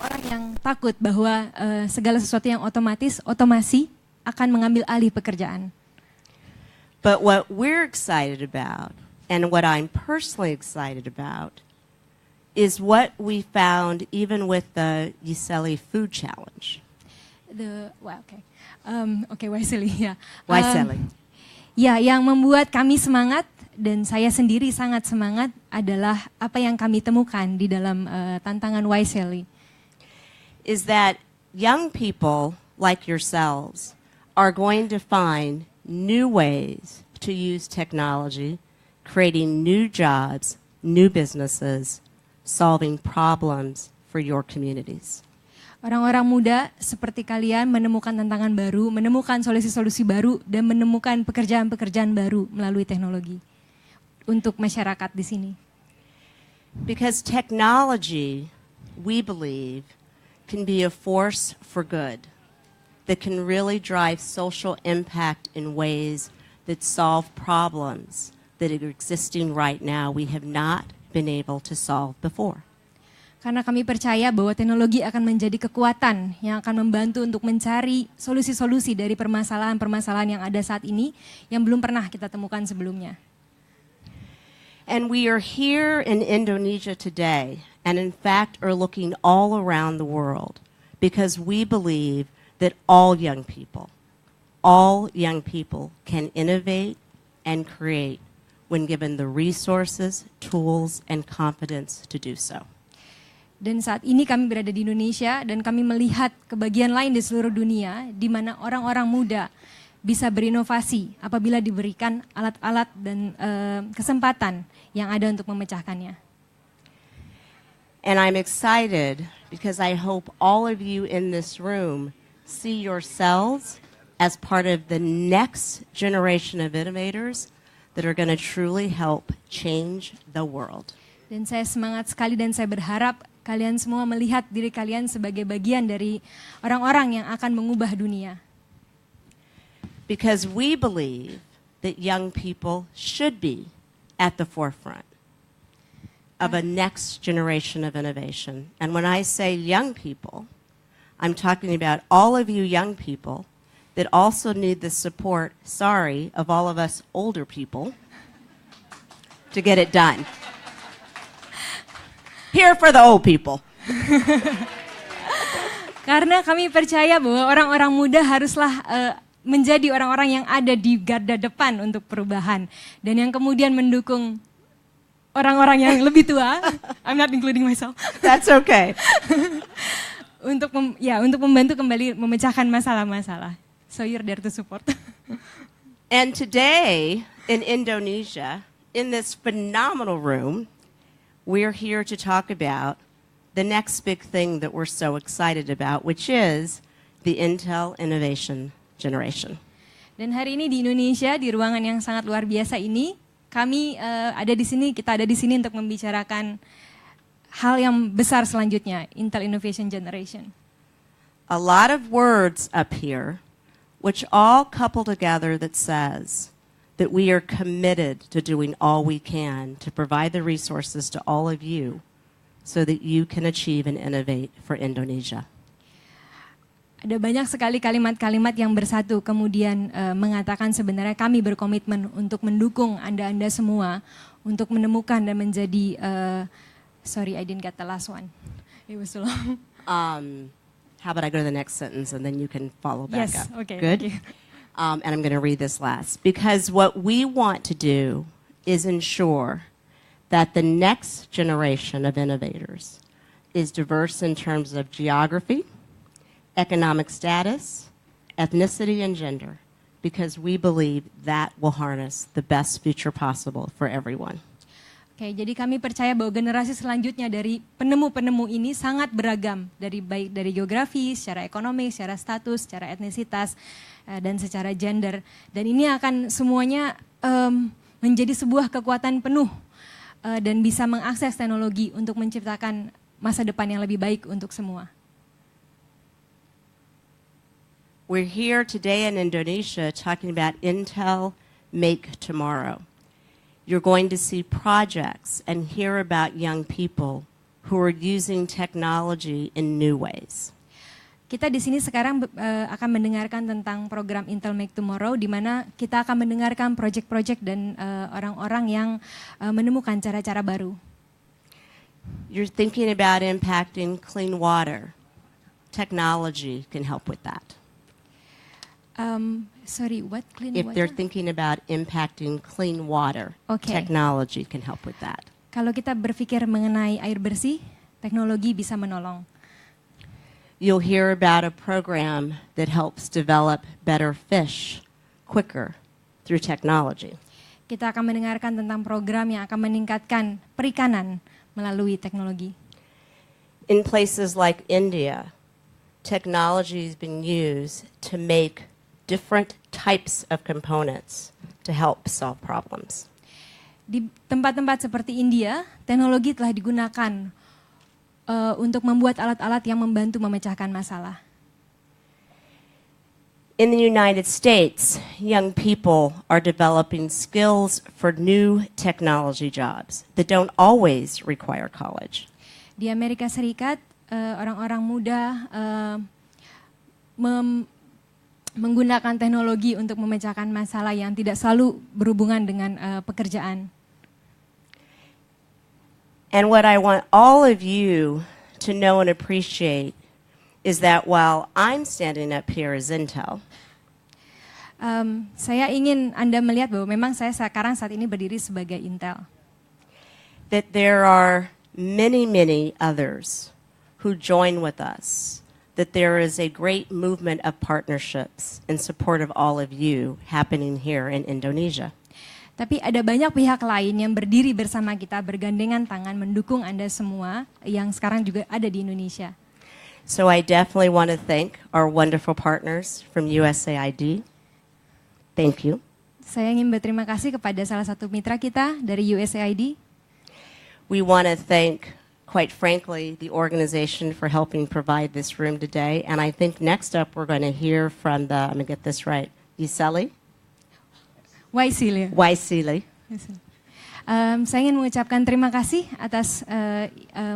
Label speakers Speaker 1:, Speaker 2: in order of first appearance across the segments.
Speaker 1: orang yang takut bahwa segala sesuatu yang otomasi akan mengambil alih pekerjaan.
Speaker 2: But what we're excited about, and what I'm personally excited about, is what we found even with the YSEALI Food Challenge. YSEALI, ya. YSEALI.
Speaker 1: Ya, yang membuat kami semangat dan saya sendiri sangat semangat adalah apa yang kami temukan di dalam tantangan YSEALI.
Speaker 2: Is that young people like yourselves are going to find new ways to use technology, creating new jobs, new businesses, solving problems for your communities.
Speaker 1: Orang-orang muda seperti kalian menemukan tantangan baru, menemukan solusi-solusi baru, dan menemukan pekerjaan-pekerjaan baru melalui teknologi untuk masyarakat di sini.
Speaker 2: Because technology, we believe, can be a force for good that can really drive social impact in ways that solve problems that are existing right now we have not been able to solve before.
Speaker 1: Karena kami percaya bahwa teknologi akan menjadi kekuatan yang akan membantu untuk mencari solusi-solusi dari permasalahan-permasalahan yang ada saat ini yang belum pernah kita temukan sebelumnya.
Speaker 2: And we are here in Indonesia today, and in fact are looking all around the world, because we believe that all young people can innovate and create when given the resources, tools, and confidence to do so.
Speaker 1: Dan saat ini kami berada di Indonesia dan kami melihat kebagian lain di seluruh dunia di mana orang-orang muda bisa berinovasi apabila diberikan alat-alat dan kesempatan yang ada untuk memecahkannya.
Speaker 2: And I'm excited because I hope all of you in this room see yourselves as part of the next generation of innovators that are going to truly help change the world.
Speaker 1: Dan saya semangat sekali dan saya berharap kalian semua melihat diri kalian sebagai bagian dari orang-orang yang akan mengubah dunia.
Speaker 2: Because we believe that young people should be at the forefront of a next generation of innovation. And when I say young people, I'm talking about all of you young people that also need the support, of all of us older people to get it done. Here for the old people.
Speaker 1: Karena kami percaya bahwa orang-orang muda haruslah menjadi orang-orang yang ada di garda depan untuk perubahan. Dan yang kemudian mendukung orang-orang yang lebih tua. I'm not including myself.
Speaker 2: That's okay.
Speaker 1: untuk membantu kembali memecahkan masalah-masalah. So you're there to support.
Speaker 2: And today in Indonesia, in this phenomenal room, we're here to talk about the next big thing that we're so excited about, which is the Intel Innovation Generation.
Speaker 1: Dan hari ini di Indonesia, di ruangan yang sangat luar biasa ini, kami kita ada di sini untuk membicarakan hal yang besar selanjutnya, Intel Innovation Generation.
Speaker 2: A lot of words up here, which all couple together that says that we are committed to doing all we can to provide the resources to all of you so that you can achieve and innovate for Indonesia.
Speaker 1: Ada banyak sekali kalimat-kalimat yang bersatu kemudian mengatakan sebenarnya kami berkomitmen untuk mendukung Anda semua untuk menemukan dan menjadi sorry I didn't get the last one. It was so long.
Speaker 2: How about I go to the next sentence and then you can follow back up.
Speaker 1: Yes, okay.
Speaker 2: Good?
Speaker 1: Thank you.
Speaker 2: And I'm going to read this last. Because what we want to do is ensure that the next generation of innovators is diverse in terms of geography, economic status, ethnicity, and gender, because we believe that will harness the best future possible for everyone.
Speaker 1: Oke, jadi kami percaya bahwa generasi selanjutnya dari penemu-penemu ini sangat beragam, baik dari geografi, secara ekonomi, secara status, secara etnisitas, dan secara gender. Dan ini akan semuanya menjadi sebuah kekuatan penuh dan bisa mengakses teknologi untuk menciptakan masa depan yang lebih baik untuk semua.
Speaker 2: We're here today in Indonesia talking about Intel Make Tomorrow. You're going to see projects and hear about young people who are using technology in new ways.
Speaker 1: Kita di sini sekarang akan mendengarkan tentang program Intel Make Tomorrow, di mana kita akan mendengarkan proyek-proyek dan orang-orang yang menemukan cara-cara baru.
Speaker 2: You're thinking about impacting clean water. Technology can help with that.
Speaker 1: Sorry, what clean
Speaker 2: If
Speaker 1: water?
Speaker 2: they're thinking about impacting clean water,
Speaker 1: Okay.
Speaker 2: technology can help with that.
Speaker 1: Kalau kita berpikir mengenai air bersih, teknologi bisa menolong.
Speaker 2: You'll hear about a program that helps develop better fish quicker through technology.
Speaker 1: Kita akan mendengarkan tentang program yang akan meningkatkan perikanan melalui teknologi.
Speaker 2: In places like India, technology has been used to make different types of components to help solve problems.
Speaker 1: Di tempat-tempat seperti India, teknologi telah digunakan untuk membuat alat-alat yang membantu memecahkan masalah.
Speaker 2: In the United States, young people are developing skills for new technology jobs that don't always require college.
Speaker 1: Di Amerika Serikat, orang-orang muda menggunakan teknologi untuk memecahkan masalah yang tidak selalu berhubungan dengan pekerjaan.
Speaker 2: And what I want all of you to know and appreciate is that while I'm standing up here as Intel,
Speaker 1: Saya ingin Anda melihat bahwa memang saya sekarang saat ini berdiri sebagai Intel.
Speaker 2: that there are many, many others who join with us, that there is a great movement of partnerships in support of all of you happening here in Indonesia.
Speaker 1: Tapi ada banyak pihak lain yang berdiri bersama kita, bergandengan tangan, mendukung Anda semua yang sekarang juga ada di Indonesia.
Speaker 2: So I definitely want to thank our wonderful partners from USAID. Thank you.
Speaker 1: Saya ingin berterima kasih kepada salah satu mitra kita dari USAID.
Speaker 2: We want to thank, quite frankly, the organization for helping provide this room today. And I think next up we're going to hear from the, I'm going to get this right, YSEALI?
Speaker 1: YSEALI.
Speaker 2: YSEALI.
Speaker 1: Saya ingin mengucapkan terima kasih atas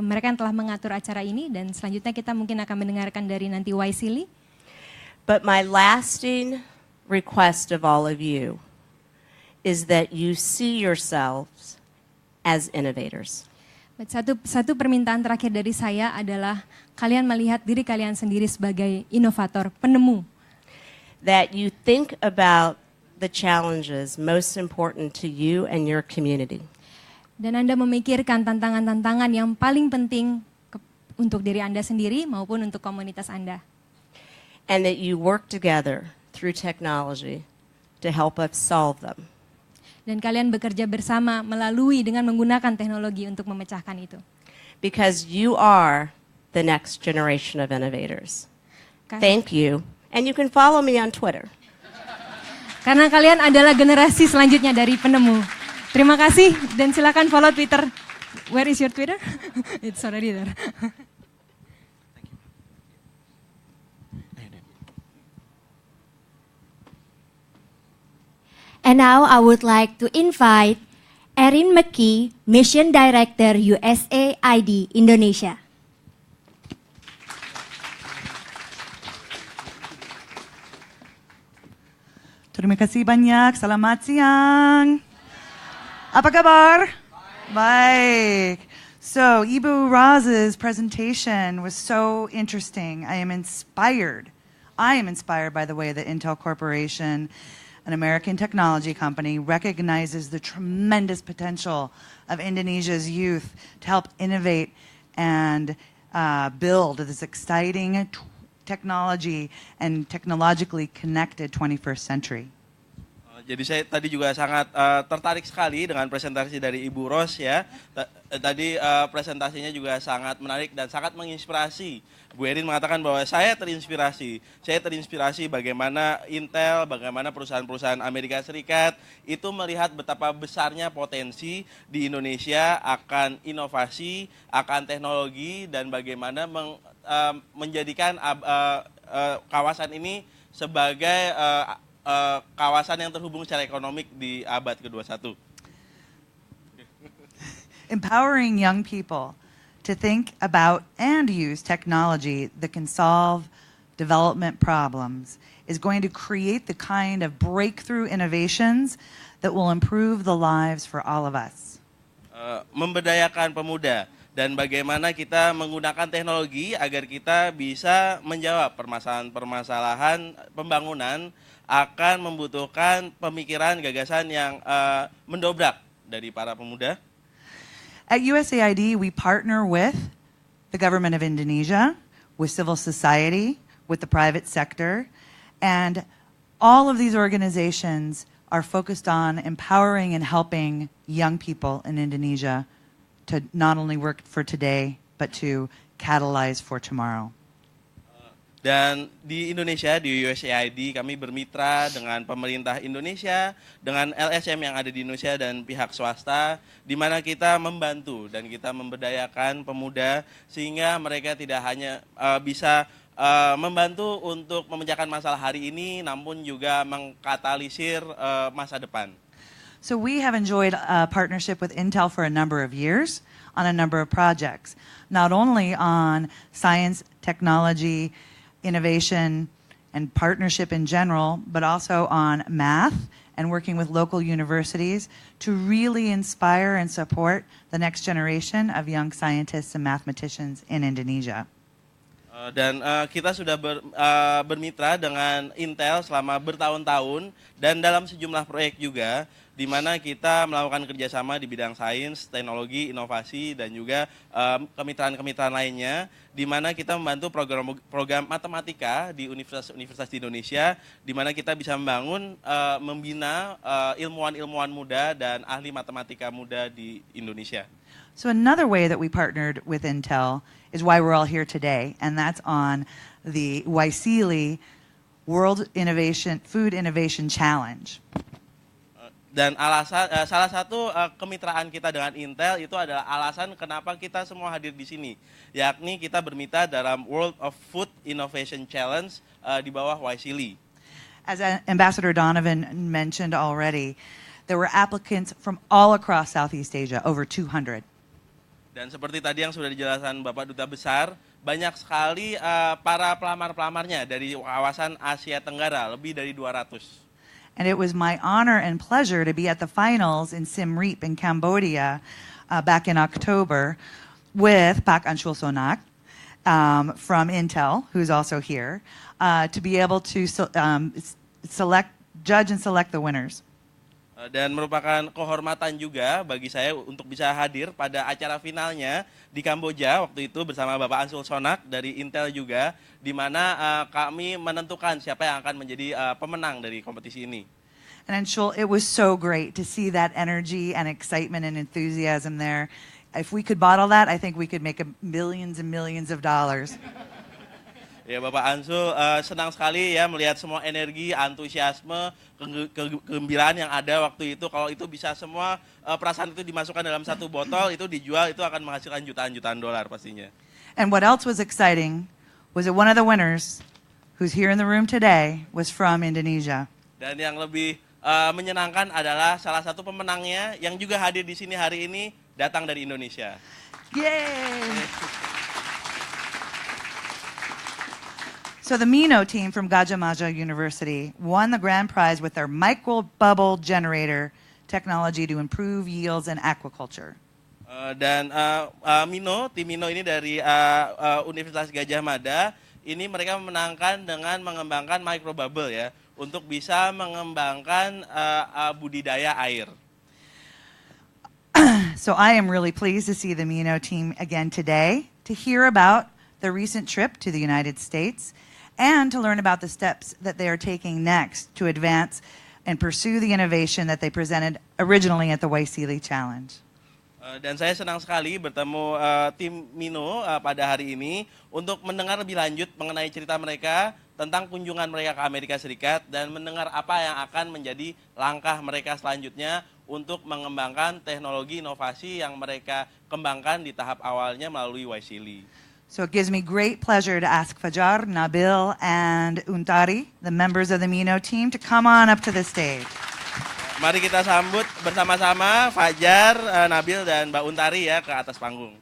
Speaker 1: mereka yang telah mengatur acara ini, dan selanjutnya kita mungkin akan mendengarkan dari nanti YSEALI.
Speaker 2: But my lasting request of all of you is that you see yourselves as innovators.
Speaker 1: Satu permintaan terakhir dari saya adalah kalian melihat diri kalian sendiri sebagai inovator, penemu.
Speaker 2: That you think about the challenges most important to you and your community.
Speaker 1: Dan Anda memikirkan tantangan-tantangan yang paling penting untuk diri Anda sendiri maupun untuk komunitas Anda.
Speaker 2: And that you work together through technology to help us solve them.
Speaker 1: Dan kalian bekerja bersama melalui dengan menggunakan teknologi untuk memecahkan itu.
Speaker 2: Because you are the next generation of innovators. Thank you. And you can follow me on Twitter.
Speaker 1: Karena kalian adalah generasi selanjutnya dari penemu. Terima kasih dan silakan follow Twitter. Where is your Twitter? It's already there.
Speaker 3: And now I would like to invite Erin McKee, Mission Director USAID Indonesia.
Speaker 4: Terima kasih banyak. Selamat siang. Apa kabar? Baik. So, Ibu Raz's presentation was so interesting. I am inspired by the way that Intel Corporation, an American technology company, recognizes the tremendous potential of Indonesia's youth to help innovate and build this exciting technology and technologically connected 21st century.
Speaker 5: Jadi saya tadi juga sangat tertarik sekali dengan presentasi dari Ibu Ros ya. Tadi presentasinya juga sangat menarik dan sangat menginspirasi. Bu Erin mengatakan bahwa saya terinspirasi bagaimana Intel, bagaimana perusahaan-perusahaan Amerika Serikat itu melihat betapa besarnya potensi di Indonesia akan inovasi, akan teknologi, dan bagaimana menjadikan kawasan ini sebagai kawasan yang terhubung secara ekonomik di abad ke-21.
Speaker 4: Empowering young people to think about and use technology that can solve development problems is going to create the kind of breakthrough innovations that will improve the lives for all of us.
Speaker 5: Memberdayakan pemuda dan bagaimana kita menggunakan teknologi agar kita bisa menjawab permasalahan-permasalahan pembangunan akan membutuhkan pemikiran gagasan yang mendobrak dari para pemuda.
Speaker 4: At USAID, we partner with the government of Indonesia, with civil society, with the private sector, and all of these organizations are focused on empowering and helping young people in Indonesia to not only work for today, but to catalyze for tomorrow.
Speaker 5: Dan di Indonesia, di USAID, kami bermitra dengan pemerintah Indonesia, dengan LSM yang ada di Indonesia dan pihak swasta, di mana kita membantu dan kita memberdayakan pemuda sehingga mereka tidak hanya bisa membantu untuk memecahkan masalah hari ini, namun juga mengkatalisir masa depan.
Speaker 4: So we have enjoyed a partnership with Intel for a number of years on a number of projects, not only on science, technology, innovation, and partnership in general, but also on math and working with local universities to really inspire and support the next generation of young scientists and mathematicians in Indonesia.
Speaker 5: Dan kita sudah bermitra dengan Intel selama bertahun-tahun dan dalam sejumlah proyek juga, di mana kita melakukan kerjasama di bidang sains, teknologi, inovasi, dan juga kemitraan-kemitraan lainnya, di mana kita membantu program matematika di universitas-universitas di Indonesia, di mana kita bisa membina ilmuwan-ilmuwan muda dan ahli matematika muda di Indonesia.
Speaker 4: So another way that we partnered with Intel is why we're all here today, and that's on the YSEALI World Food Innovation Challenge.
Speaker 5: Dan salah satu kemitraan kita dengan Intel itu adalah alasan kenapa kita semua hadir di sini, yakni kita bermitra dalam World of Food Innovation Challenge di bawah YSEALI.
Speaker 4: As Ambassador Donovan mentioned already, there were applicants from all across Southeast Asia, over 200.
Speaker 5: Dan seperti tadi yang sudah dijelaskan Bapak Duta Besar, banyak sekali para pelamar-pelamarnya dari kawasan Asia Tenggara, lebih dari 200.
Speaker 4: And it was my honor and pleasure to be at the finals in Siem Reap in Cambodia back in October with Pak Anshul Sonak from Intel, who's also here, to be able to judge and select the winners.
Speaker 5: Dan merupakan kehormatan juga bagi saya untuk bisa hadir pada acara finalnya di Kamboja waktu itu bersama Bapak Anshul Sonak dari Intel juga, di mana kami menentukan siapa yang akan menjadi pemenang dari kompetisi ini.
Speaker 4: And Anshul, it was so great to see that energy and excitement and enthusiasm there. If we could bottle that, I think we could make millions and millions of dollars.
Speaker 5: Ya, Bapak Anshul senang sekali ya melihat semua energi, antusiasme, kegembiraan yang ada waktu itu. Kalau itu bisa semua perasaan itu dimasukkan dalam satu botol, itu dijual, itu akan menghasilkan jutaan-jutaan dolar pastinya.
Speaker 4: And what else was exciting was that one of the winners, who's here in the room today, was from Indonesia.
Speaker 5: Dan yang lebih menyenangkan adalah salah satu pemenangnya yang juga hadir di sini hari ini datang dari Indonesia.
Speaker 4: Yay! So the MINO team from Gajah Mada University won the grand prize with their Microbubble generator technology to improve yields in aquaculture.
Speaker 5: Dan tim MINO ini dari Universitas Gajah Mada, ini mereka memenangkan dengan mengembangkan Microbubble ya, untuk bisa mengembangkan budidaya air.
Speaker 4: So I am really pleased to see the MINO team again today, to hear about the recent trip to the United States, and to learn about the steps that they are taking next to advance and pursue the innovation that they presented originally at the YSEALI Challenge.
Speaker 5: Dan saya senang sekali bertemu tim MINO pada hari ini untuk mendengar lebih lanjut mengenai cerita mereka tentang kunjungan mereka ke Amerika Serikat dan mendengar apa yang akan menjadi langkah mereka selanjutnya untuk mengembangkan teknologi inovasi yang mereka kembangkan di tahap awalnya melalui YSEALI.
Speaker 4: So it gives me great pleasure to ask Fajar, Nabil, and Untari, the members of the MINO team, to come on up to the stage.
Speaker 5: Mari kita sambut bersama-sama Fajar, Nabil, dan Mbak Untari ya ke atas panggung.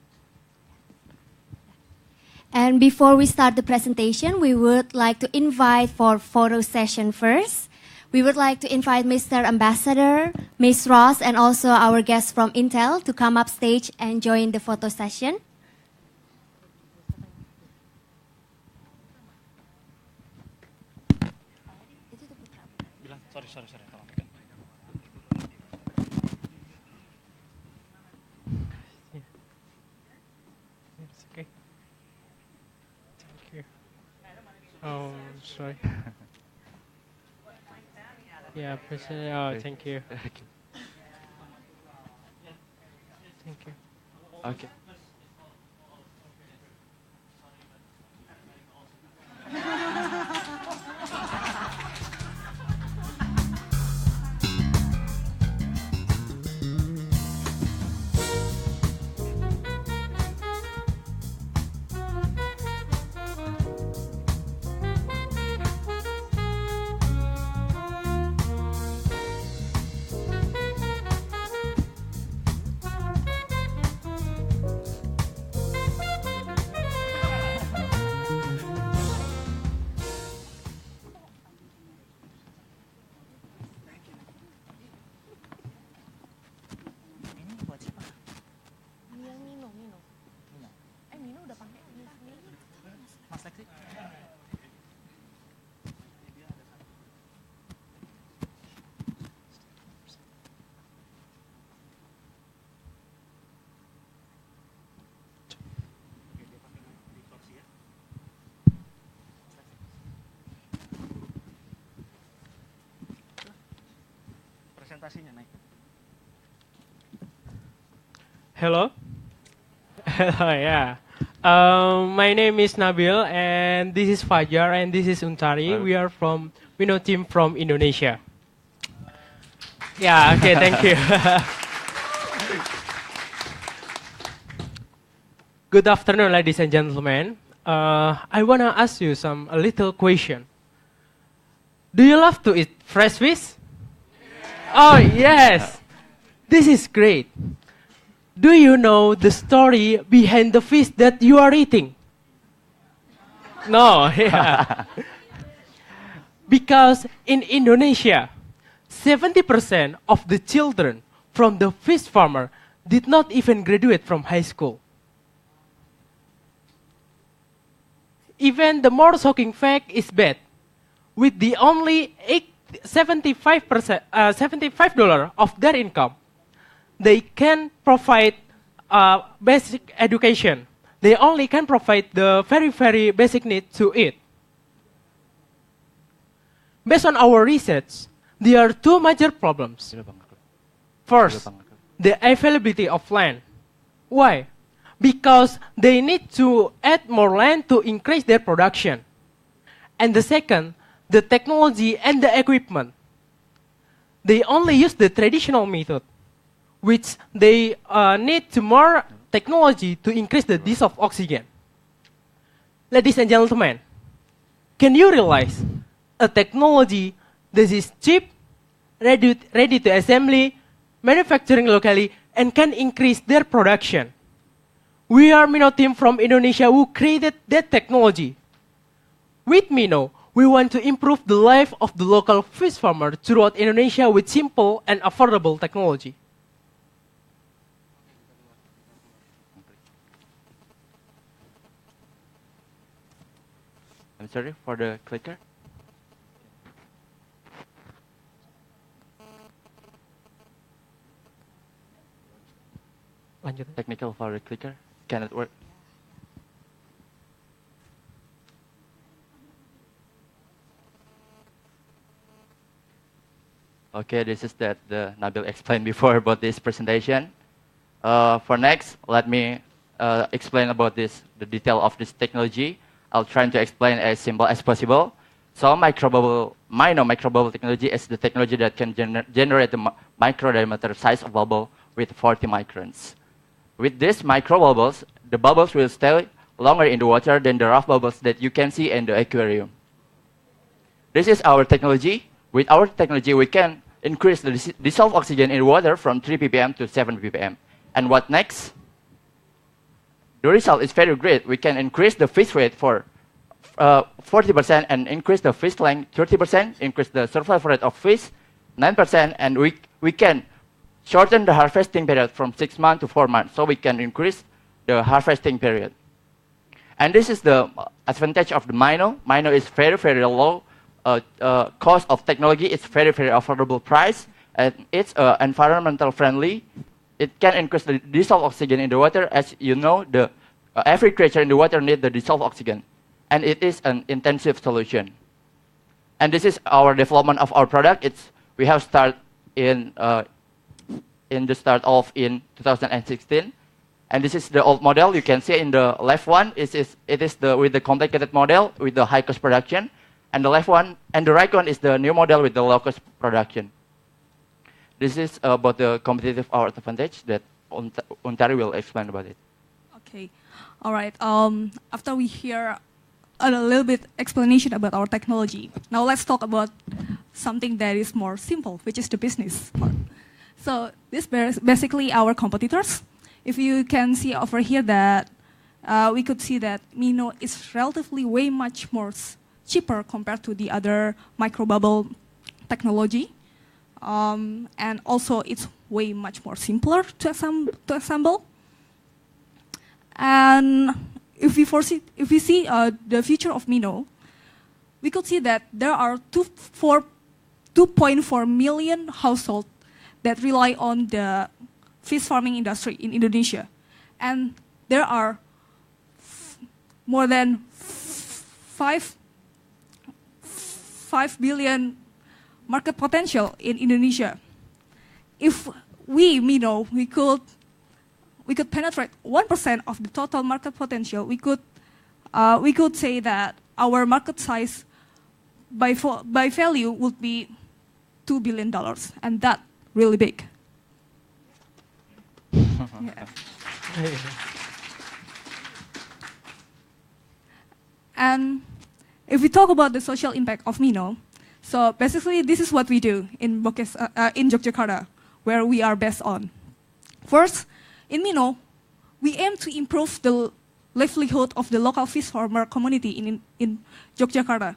Speaker 3: And before we start the presentation, we would like to invite for photo session first. We would like to invite Mr. Ambassador, Ms. Ross, and also our guests from Intel to come up stage and join the photo session.
Speaker 6: Okay. Thank you. Oh, sorry. Yeah, President. Oh, thank you. Thank you.
Speaker 7: Okay.
Speaker 6: Hello. Hello. Yeah. My name is Nabil, and this is Fajar, and this is Untari. We are from MINO team from Indonesia. Yeah. Okay. Thank you. Good afternoon, ladies and gentlemen. I wanna ask you a little question. Do you love to eat fresh fish? Oh yes. This is great. Do you know the story behind the fish that you are eating? No, yeah. Because in Indonesia, 70% of the children from the fish farmer did not even graduate from high school. Even the more shocking fact is bad. With the only $75 of their income, they can provide basic education. They only can provide the very, very basic need to eat. Based on our research, there are two major problems. First, the availability of land. Why? Because they need to add more land to increase their production. And the second, the technology and the equipment. They only use the traditional method, which they need to more technology to increase the use of oxygen. Ladies and gentlemen, can you realize a technology that is cheap, ready to assembly, manufacturing locally, and can increase their production? We are MINO team from Indonesia who created that technology. With MINO, we want to improve the life of the local fish farmer throughout Indonesia with simple and affordable technology.
Speaker 7: I'm sorry for the clicker.
Speaker 6: Lanjut.
Speaker 7: Technical for the clicker cannot work. Okay, this is that the Nabil explained before about this presentation. For next, let me explain about the detail of this technology. I'll try to explain as simple as possible. So MINO microbubble technology is the technology that can generate the micro diameter size of bubble with 40 microns. With these microbubbles, the bubbles will stay longer in the water than the rough bubbles that you can see in the aquarium. This is our technology. With our technology, we can increase the dissolved oxygen in water from 3 ppm to 7 ppm. And what next? the result is very great. We can increase the fish weight for 40% and increase the fish length 30%, increase the survival rate of fish 9%, and we can shorten the harvesting period from 6 months to 4 months, so we can increase the harvesting period. And this is the advantage of the MINO. MINO is very, very low cost of technology. It's very, very affordable price, and it's environmental friendly. It can increase the dissolved oxygen in the water. As you know, every creature in the water needs the dissolved oxygen, and it is an intensive solution. And this is our development of our product. We have started in the start of in 2016. And this is the old model. You can see in the left one, it is with the complicated model with the high cost production. And the left one and the right one is the new model with the low cost production. This is about the competitive advantage that Untari will explain about it.
Speaker 8: Okay, all right. After we hear a little bit explanation about our technology, now let's talk about something that is more simple, which is the business part. So this is basically our competitors. If you can see over here that we could see that MINO is relatively way much more cheaper compared to the other microbubble technology. And also it's way much more simpler to assemble. And if we see the future of MINO, we could see that there are 2.4 million households that rely on the fish farming industry in Indonesia. And there are more than 5 billion market potential in Indonesia. If we, MINO, we could penetrate 1% of the total market potential, we could say that our market size by value would be $2 billion, and that really big. Yeah. And if we talk about the social impact of MINO, so basically this is what we do in Yogyakarta, where we are based on. First, in MINO, we aim to improve the livelihood of the local fish farmer community in Yogyakarta.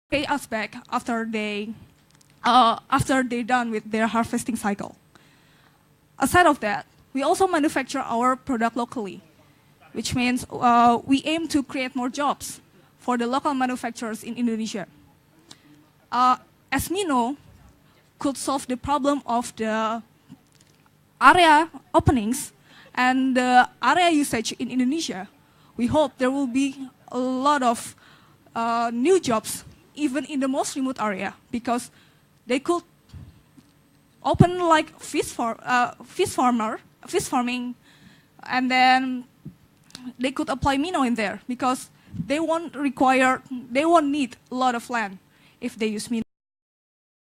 Speaker 8: Pay us back after they're done with their harvesting cycle. Aside of that, we also manufacture our product locally, which means we aim to create more jobs for the local manufacturers in Indonesia. As MINO could solve the problem of the area openings and the area usage in Indonesia, we hope there will be a lot of new jobs even in the most remote area, because they could open like fish farming, and then they could apply MINO in there, because they won't need a lot of land if they use MINO.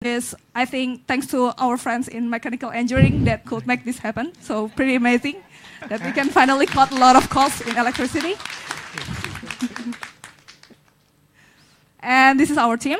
Speaker 8: This, I think, thanks to our friends in mechanical engineering that could make this happen. So pretty amazing that we can finally cut a lot of costs in electricity. And this is our team.